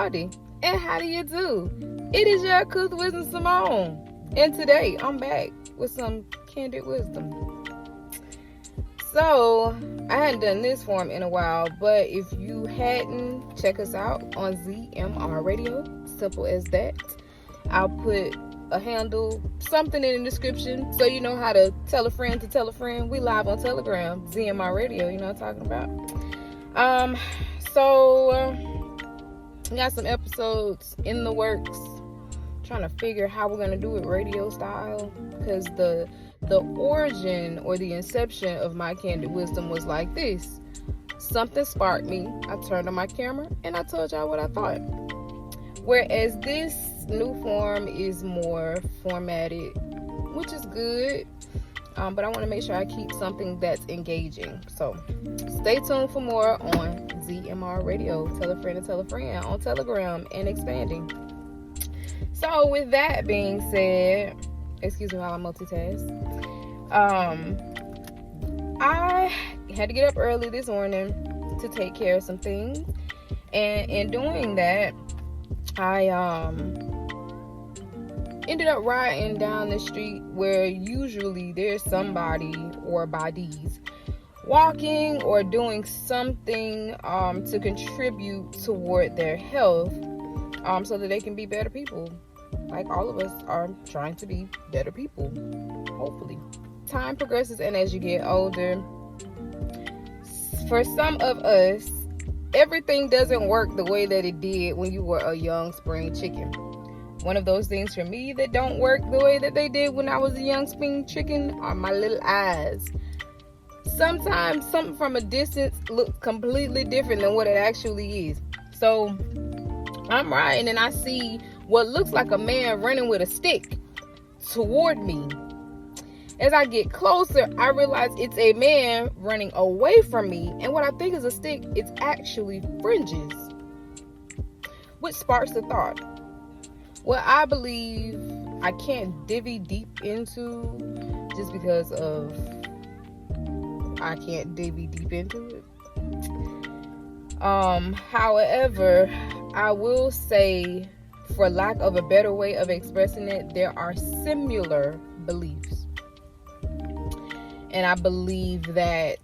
howdy, and how do you do? It is your Couth Wisdom Simone, and today I'm back with some candid wisdom. So, I hadn't done this form in a while, but if you hadn't, check us out on ZMR Radio, simple as that. I'll put a handle, something in the description, so you know how to tell a friend to tell a friend. We live on Telegram, ZMR Radio, you know what I'm talking about. We got some episodes in the works, trying to figure how we're going to do it radio style, because the origin or the inception of my candid wisdom was like this. Something sparked me, I turned on my camera, and I told y'all what I thought. Whereas this new form is more formatted, which is good, but I want to make sure I keep something that's engaging. So stay tuned for more on ZMR Radio. Tell a friend and tell a friend on Telegram and expanding. So with that being said, excuse me while I multitask. I had to get up early this morning to take care of some things, and in doing that, I ended up riding down the street where usually there's somebody or bodies walking or doing something to contribute toward their health, so that they can be better people. Like all of us are trying to be better people, hopefully. Time progresses, and as you get older, for some of us, everything doesn't work the way that it did when you were a young spring chicken. One of those things for me that don't work the way that they did when I was a young spring chicken are my little eyes. Sometimes something from a distance looks completely different than what it actually is. So I'm riding and I see what looks like a man running with a stick toward me. As I get closer, I realize it's a man running away from me, and what I think is a stick, it's actually fringes, which sparks the thought. What I believe I can't divvy deep into, just because of I can't divvy deep into it. However, I will say, for lack of a better way of expressing it, there are similar beliefs. And I believe that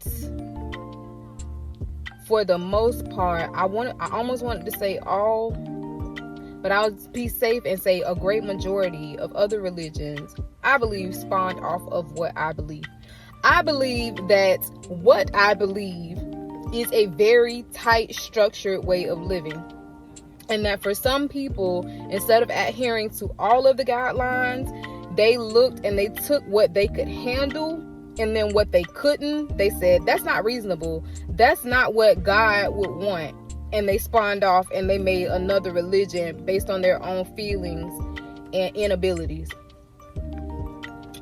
for the most part, I almost wanted to say all, but I'll be safe and say a great majority of other religions, I believe, spawned off of what I believe. I believe that what I believe is a very tight, structured way of living. And that for some people, instead of adhering to all of the guidelines, they looked and they took what they could handle, and then what they couldn't, they said, that's not reasonable. That's not what God would want. And they spawned off and they made another religion based on their own feelings and inabilities.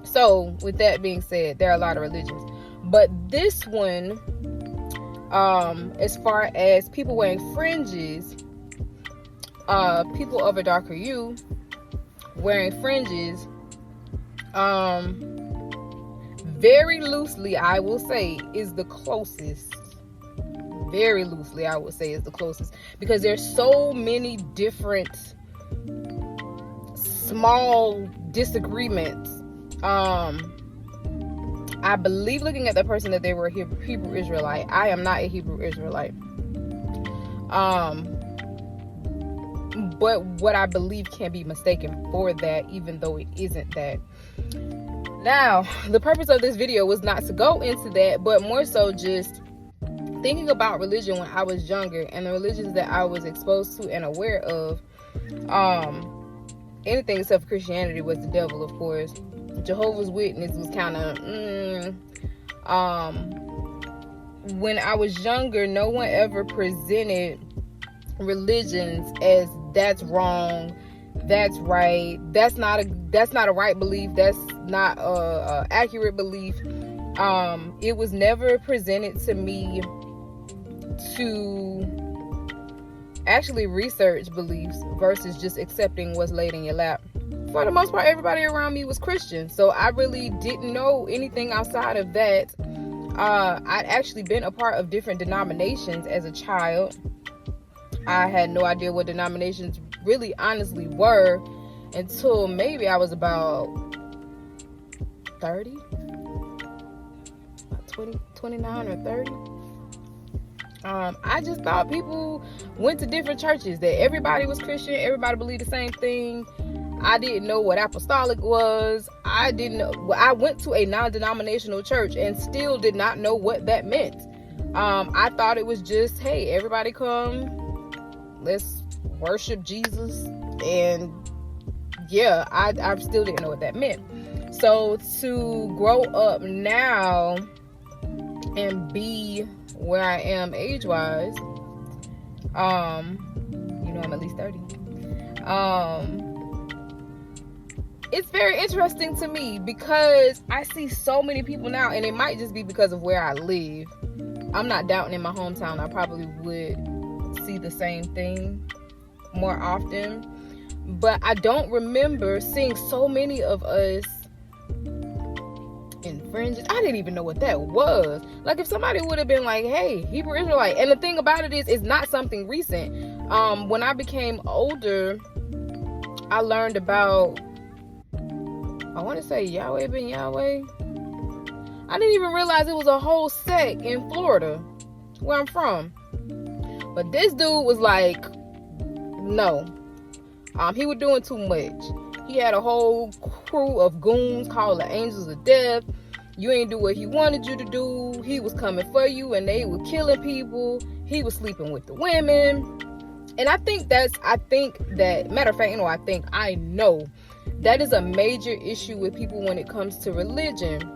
So with that being said, there are a lot of religions. But this one, as far as people wearing fringes, people of a darker hue wearing fringes, very loosely, I will say, is the closest. Very loosely, I would say, is the closest. Because there's so many different small disagreements. I believe, looking at the person, that they were a Hebrew Israelite. I am not a Hebrew Israelite. But what I believe can be mistaken for that, even though it isn't that. Now, the purpose of this video was not to go into that, but more so just thinking about religion when I was younger and the religions that I was exposed to and aware of. Anything except for Christianity was the devil, of course. Jehovah's Witness was kind of, when I was younger, no one ever presented religions as that's wrong, that's right, that's not a right belief, that's not a accurate belief. It was never presented to me to actually research beliefs versus just accepting what's laid in your lap. For the most part, everybody around me was Christian, so I really didn't know anything outside of that. I'd actually been a part of different denominations as a child. I had no idea what denominations really honestly were until maybe I was about 30, 29 or 30. I just thought people went to different churches, that everybody was Christian, everybody believed the same thing. I didn't know what apostolic was. I didn't know. I went to a non-denominational church and still did not know what that meant. I thought it was just, hey, everybody come, let's worship Jesus. And yeah, I still didn't know what that meant. So to grow up now and be where I am age-wise, I'm at least 30. It's very interesting to me because I see so many people now, and it might just be because of where I live. I'm not doubting in my hometown. I probably would see the same thing more often. But I don't remember seeing so many of us in fringes. I didn't even know what that was. Like, if somebody would have been like, hey, Hebrew Israelite. And the thing about it is, it's not something recent. When I became older, I learned about, I want to say Yahweh ben Yahweh. I didn't even realize it was a whole sect in Florida, where I'm from. But this dude was like, no. He was doing too much. He had a whole crew of goons called the Angels of Death. You ain't do what he wanted you to do. He was coming for you and they were killing people. He was sleeping with the women. And I know that is a major issue with people when it comes to religion.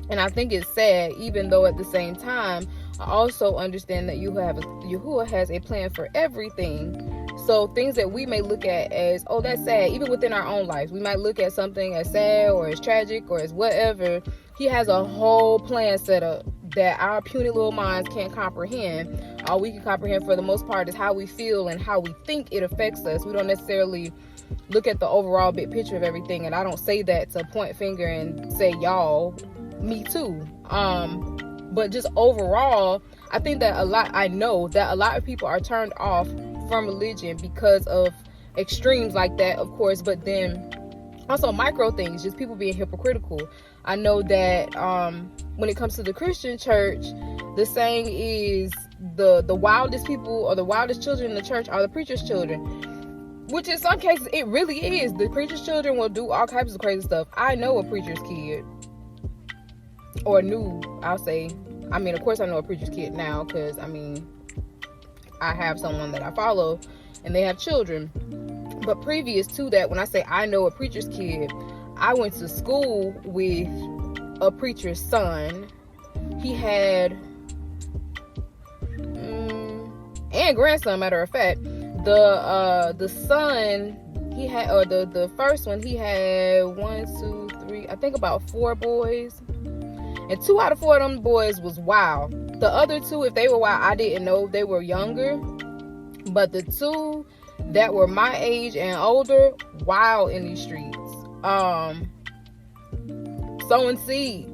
And I think it's sad, even though at the same time, I also understand that Yahuwah has a plan for everything. So things that we may look at as, oh, that's sad, even within our own lives, we might look at something as sad or as tragic or as whatever. He has a whole plan set up that our puny little minds can't comprehend. All we can comprehend for the most part is how we feel and how we think it affects us. We don't necessarily look at the overall big picture of everything. And I don't say that to point finger and say, y'all, me too. But just overall, I think that I know that a lot of people are turned off from religion because of extremes like that, of course, but then also micro things, just people being hypocritical. I know that when it comes to the Christian church, the saying is the wildest people or the wildest children in the church are the preacher's children, which in some cases it really is. The preacher's children will do all types of crazy stuff. I know a preacher's kid, or I'll say. I mean, of course I know a preacher's kid now because, I have someone that I follow and they have children. But previous to that, when I say I know a preacher's kid, I went to school with a preacher's son. He had, and grandson, matter of fact. The son, he had, or the first one, he had 1, 2, 3, I think about 4 boys. And 2 out of 4 of them boys was wild. The other 2, if they were wild, I didn't know. They were younger. But the 2 that were my age and older, wild in these streets. Sowing seed.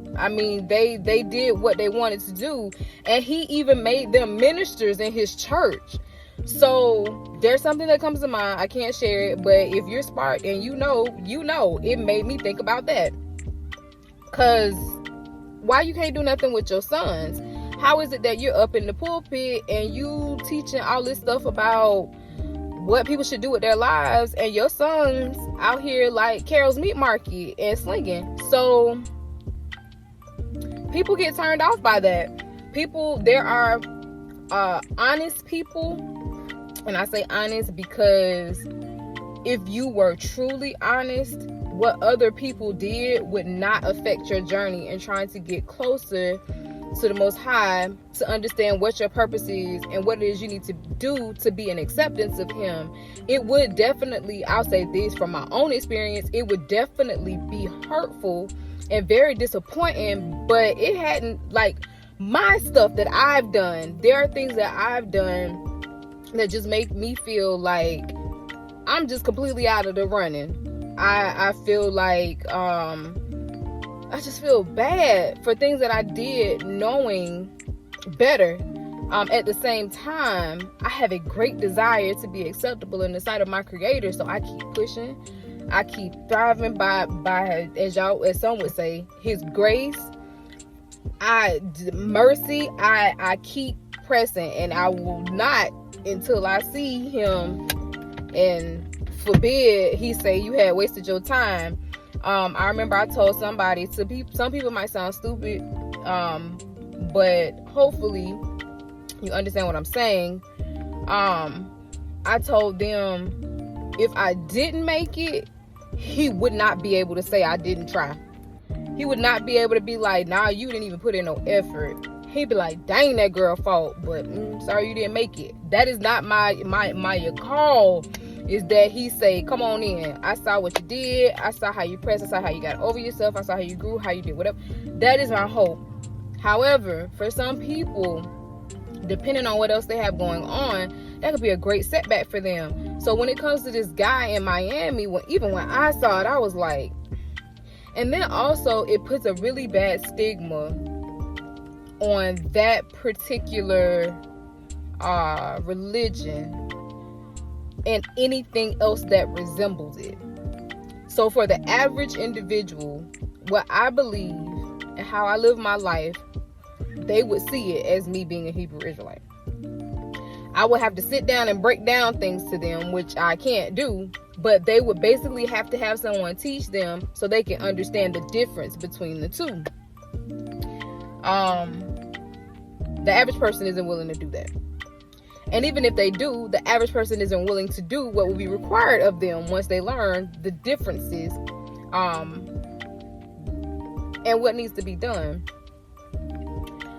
They did what they wanted to do. And he even made them ministers in his church. So there's something that comes to mind. I can't share it. But if you're smart and you know, it made me think about that. Because why you can't do nothing with your sons? How is it that you're up in the pulpit and you teaching all this stuff about what people should do with their lives, and your sons out here like Carol's Meat Market and slinging? So people get turned off by that. There are honest people, and I say honest because if you were truly honest, what other people did would not affect your journey in trying to get closer to the Most High, to understand what your purpose is and what it is you need to do to be in acceptance of Him. It would definitely, I'll say this from my own experience, it would definitely be hurtful and very disappointing, but it hadn't, like, my stuff that I've done, there are things that I've done that just make me feel like I'm just completely out of the running. I feel like I just feel bad for things that I did knowing better. At the same time, I have a great desire to be acceptable in the sight of my Creator, so I keep pushing. I keep thriving by as some would say, His grace. Mercy. I keep pressing, and I will not until I see Him, and forbid He say you had wasted your time. I remember I told somebody, some people might sound stupid, but hopefully you understand what I'm saying. I told them if I didn't make it, He would not be able to say I didn't try. He would not be able to be like, nah, you didn't even put in no effort. He'd be like, dang, that girl fault, but sorry you didn't make it. That is not my call. Is that He say, come on in. I saw what you did. I saw how you pressed. I saw how you got over yourself. I saw how you grew, how you did whatever. That is my hope. However, for some people, depending on what else they have going on, that could be a great setback for them. So when it comes to this guy in Miami, even when I saw it, I was like, and then also it puts a really bad stigma on that particular religion and anything else that resembles it. So for the average individual, what I believe and how I live my life, they would see it as me being a Hebrew Israelite. I would have to sit down and break down things to them, which I can't do, but they would basically have to have someone teach them so they can understand the difference between the two. The average person isn't willing to do that. And even if they do, the average person isn't willing to do what will be required of them once they learn the differences and what needs to be done.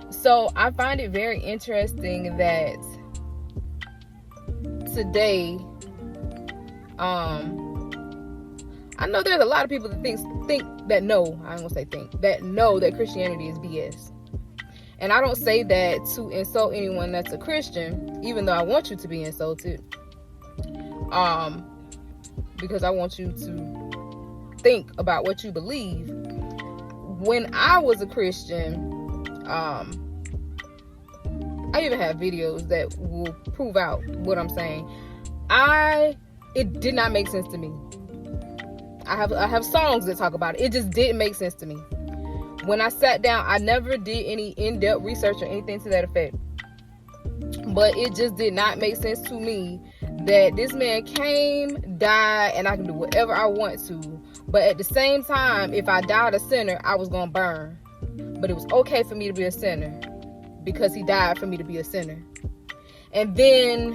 So I find it very interesting that today, I know there's a lot of people that that know that Christianity is BS. And I don't say that to insult anyone that's a Christian, even though I want you to be insulted. Because I want you to think about what you believe. When I was a Christian, I even have videos that will prove out what I'm saying. It did not make sense to me. I have songs that talk about it. It just didn't make sense to me. When I sat down, I never did any in-depth research or anything to that effect. But it just did not make sense to me that this man came, died, and I can do whatever I want to. But at the same time, if I died a sinner, I was going to burn. But it was okay for me to be a sinner because He died for me to be a sinner. And then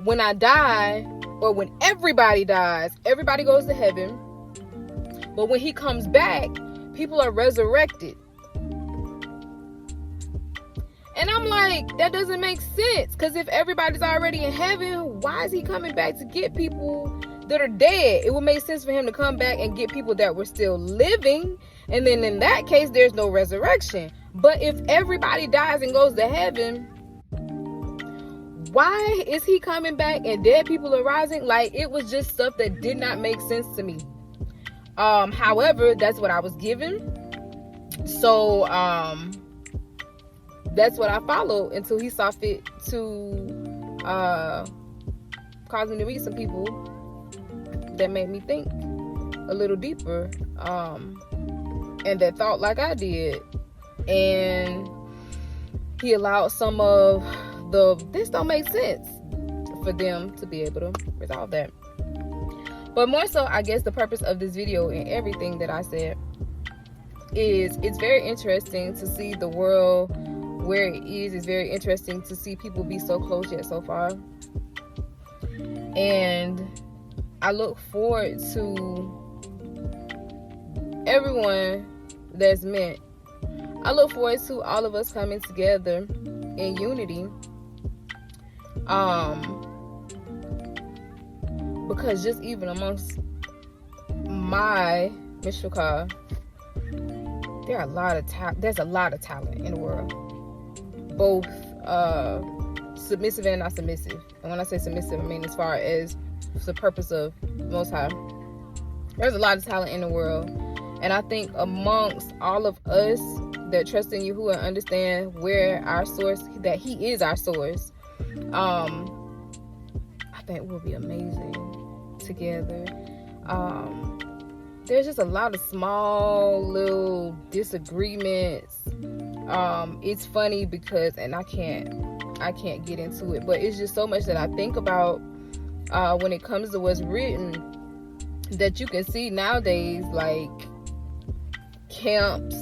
when I die, or when everybody dies, everybody goes to heaven. But when He comes back, people are resurrected. And I'm like, that doesn't make sense. Because if everybody's already in heaven, why is He coming back to get people that are dead? It would make sense for Him to come back and get people that were still living. And then in that case, there's no resurrection. But if everybody dies and goes to heaven, why is He coming back and dead people are rising? Like, it was just stuff that did not make sense to me. However, that's what I was given. So, that's what I followed until He saw fit to cause me to meet some people that made me think a little deeper, and that thought like I did. And He allowed some of this don't make sense for them to be able to resolve that. But more so, I guess the purpose of this video and everything that I said is it's very interesting to see the world where it is. It's very interesting to see people be so close yet so far. And I look forward to everyone that's meant. I look forward to all of us coming together in unity. Because just even amongst my Mishukah, there's a lot of talent in the world, both submissive and not submissive. And when I say submissive, I mean as far as the purpose of Most High. There's a lot of talent in the world, and I think amongst all of us, that trust in Yahuwah and understand where our source, that he is our source, I think we'll be amazing together. There's just a lot of small little disagreements. It's funny because, and I can't get into it, but it's just so much that I think about when it comes to what's written, that you can see nowadays, like camps,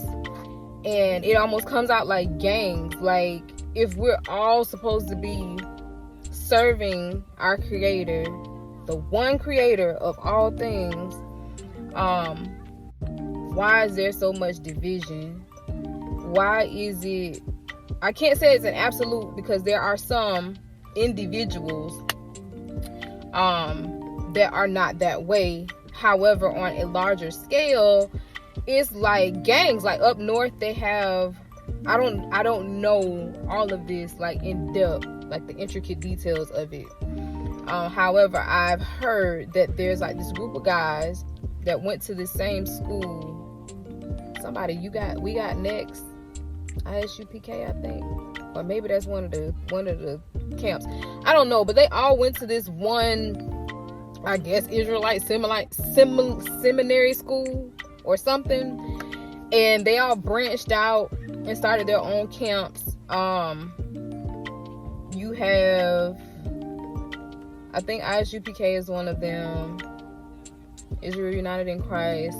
and it almost comes out like gangs. Like, if we're all supposed to be serving our creator, the one creator of all things, why is there so much division? Why is it, I can't say it's an absolute, because there are some individuals that are not that way. However, on a larger scale, it's like gangs. Like up north, they have, I don't know all of this like in depth, like the intricate details of it. However, I've heard that there's like this group of guys that went to the same school. Somebody we got next, ISUPK, I think, or maybe that's one of the camps. I don't know, but they all went to this one, I guess, Israelite seminary school or something, and they all branched out and started their own camps. You have, I think ISUPK is one of them, Israel United in Christ.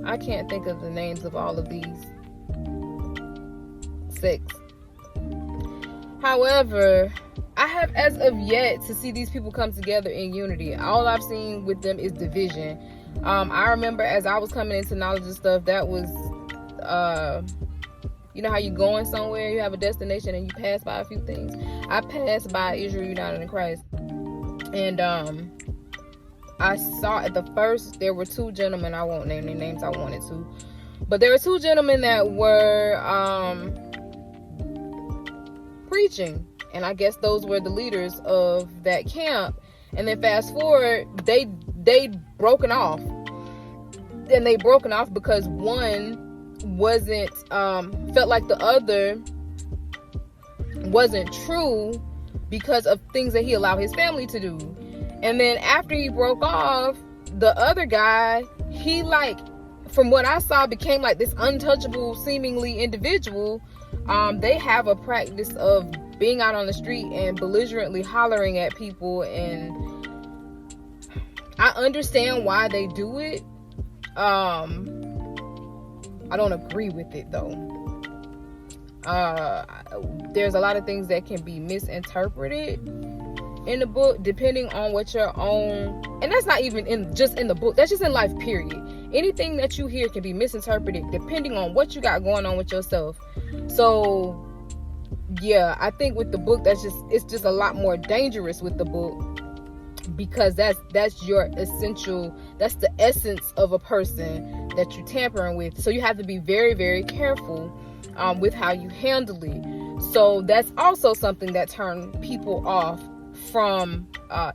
I can't think of the names of all of these sects. However, I have as of yet to see these people come together in unity. All I've seen with them is division. I remember as I was coming into knowledge and stuff, that was, you know how you going somewhere, you have a destination and you pass by a few things. I passed by Israel United in Christ, and I saw at the first, there were two gentlemen, I won't name their names, I wanted to, but there were two gentlemen that were preaching, and I guess those were the leaders of that camp. And then fast forward, they broken off, and they broken off because one wasn't felt like the other wasn't true because of things that he allowed his family to do. And then after he broke off, the other guy, he, like, from what I saw, became like this untouchable seemingly individual. They have a practice of being out on the street and belligerently hollering at people, and I understand why they do it. I don't agree with it though. There's a lot of things that can be misinterpreted in the book, depending on what your own, and that's not even just in the book, that's just in life, period. Anything that you hear can be misinterpreted depending on what you got going on with yourself. So yeah, I think with the book, it's just a lot more dangerous with the book, because that's your essential, that's the essence of a person that you're tampering with. So you have to be very, very careful with how you handle it. So that's also something that turns people off from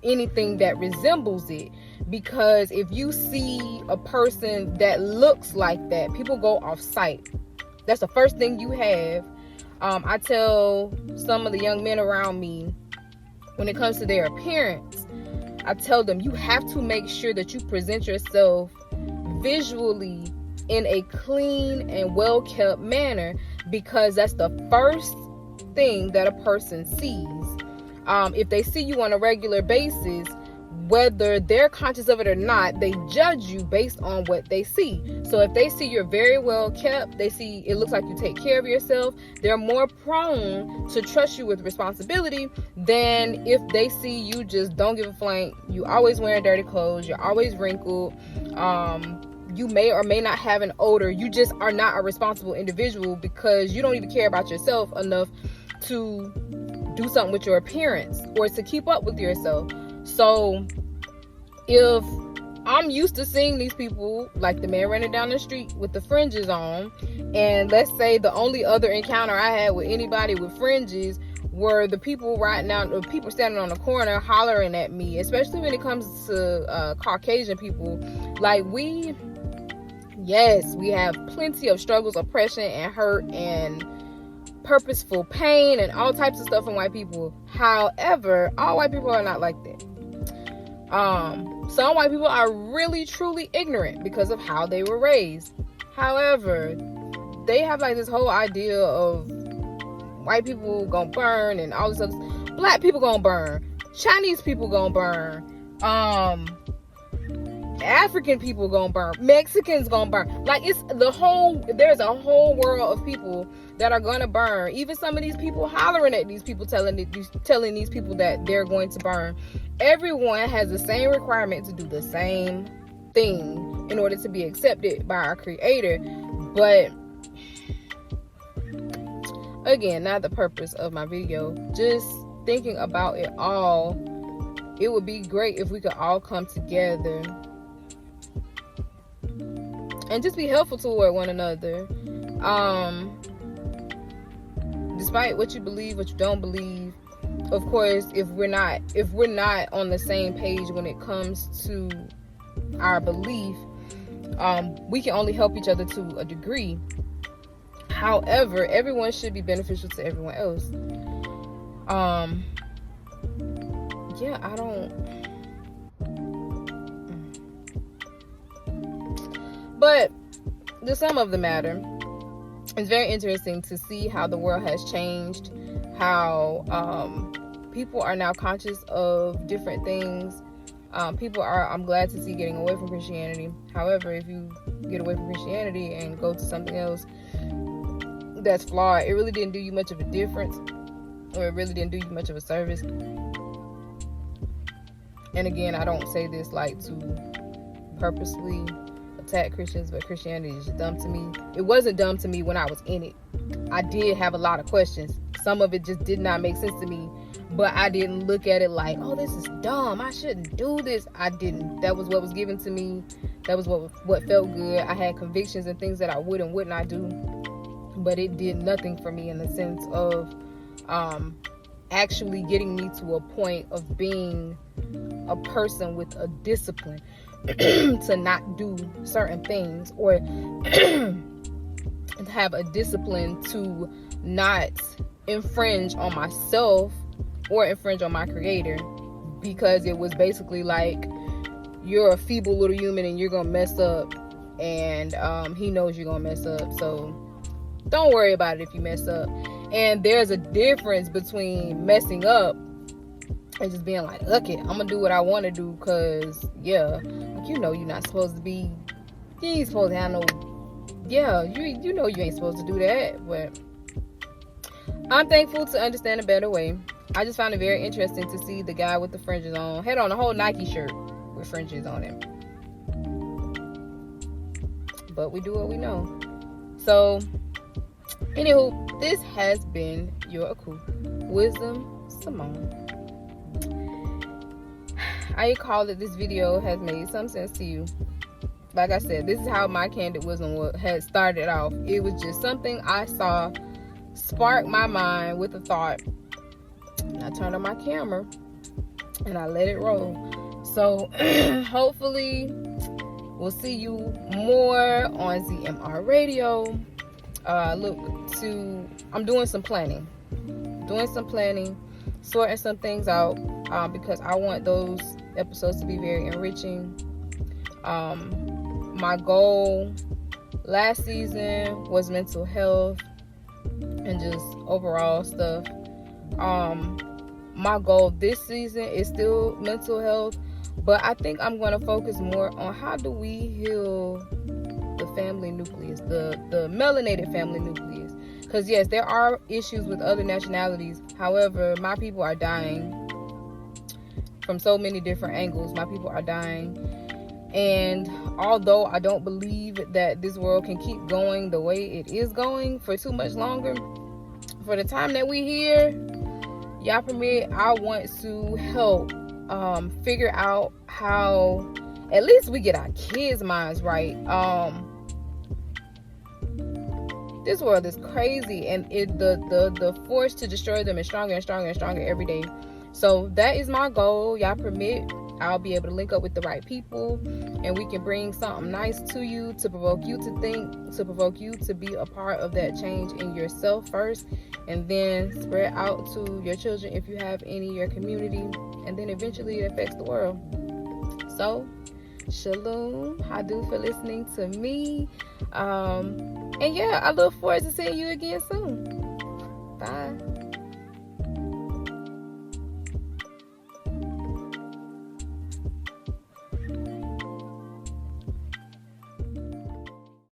anything that resembles it, because if you see a person that looks like that, people go off sight. That's the first thing you have. I tell some of the young men around me, when it comes to their appearance, I tell them, you have to make sure that you present yourself visually in a clean and well-kept manner, because that's the first thing that a person sees. If they see you on a regular basis, whether they're conscious of it or not, they judge you based on what they see. So if they see you're very well kept, they see it looks like you take care of yourself, they're more prone to trust you with responsibility than if they see you just don't give a flank, you always wearing dirty clothes, you're always wrinkled, you may or may not have an odor, you just are not a responsible individual because you don't even care about yourself enough to do something with your appearance or to keep up with yourself. So if I'm used to seeing these people, like the man running down the street with the fringes on, and let's say the only other encounter I had with anybody with fringes were the people riding out, or people standing on the corner hollering at me, especially when it comes to Caucasian people. Like, we Yes, we have plenty of struggles, oppression, and hurt, and purposeful pain, and all types of stuff from white people. However, all white people are not like that. Some white people are really truly ignorant because of how they were raised. However, they have like this whole idea of white people gonna burn and all this other stuff. Black people gonna burn, Chinese people gonna burn, African people gonna burn, Mexicans gonna burn. Like, it's there's a whole world of people that are gonna burn. Even some of these people hollering at these people, telling these people that they're going to burn. Everyone has the same requirement to do the same thing in order to be accepted by our Creator. But again, not the purpose of my video. Just thinking about it all, it would be great if we could all come together and just be helpful toward one another. Despite what you believe, what you don't believe. Of course, if we're not on the same page when it comes to our belief, we can only help each other to a degree. However, everyone should be beneficial to everyone else. Yeah, I don't. But the sum of the matter, it's very interesting to see how the world has changed, how people are now conscious of different things. People are, I'm glad to see, getting away from Christianity. However, if you get away from Christianity and go to something else that's flawed, it really didn't do you much of a difference, or it really didn't do you much of a service. And again, I don't say this like to purposely attack Christians, but Christianity is just dumb to me. It wasn't dumb to me when I was in it. I did have a lot of questions. Some of it just did not make sense to me, but I didn't look at it like, oh, this is dumb, I shouldn't do this. I didn't. That was what was given to me. That was what felt good. I had convictions and things that I would and would not do, but it did nothing for me in the sense of actually getting me to a point of being a person with a discipline to not do certain things, or have a discipline to not infringe on myself or infringe on my Creator, because it was basically like, you're a feeble little human and you're gonna mess up, and he knows you're gonna mess up, so don't worry about it if you mess up. And there's a difference between messing up and just being like, okay, I'm gonna do what I want to do, because yeah, like, you know, you're not supposed to be, you ain't supposed to have no, yeah, you know you ain't supposed to do that. But I'm thankful to understand a better way. I just found it very interesting to see the guy with the fringes on, had on a whole Nike shirt with fringes on it. But we do what we know. So anywho, this has been your Aku Wisdom Simone. I call it, this video has made some sense to you. Like I said, this is how my Candid Wisdom had started off. It was just something I saw spark my mind with a thought. I turned on my camera and I let it roll. So hopefully we'll see you more on ZMR Radio. I'm doing some planning, sorting some things out, because I want those episodes to be very enriching. My goal last season was mental health and just overall stuff. My goal this season is still mental health, but I think I'm going to focus more on how do we heal the family nucleus, the melanated family nucleus. Because yes, there are issues with other nationalities. However, my people are dying from so many different angles. My people are dying. And although I don't believe that this world can keep going the way it is going for too much longer, for the time that we here, y'all permit, I want to help figure out how at least we get our kids' minds right. This world is crazy, and the force to destroy them is stronger and stronger and stronger every day. So that is my goal. Y'all permit, I'll be able to link up with the right people, and we can bring something nice to you to provoke you to think, to provoke you to be a part of that change in yourself first, and then spread out to your children if you have any, your community, and then eventually it affects the world. So, shalom. I do for listening to me. And yeah, I look forward to seeing you again soon. Bye.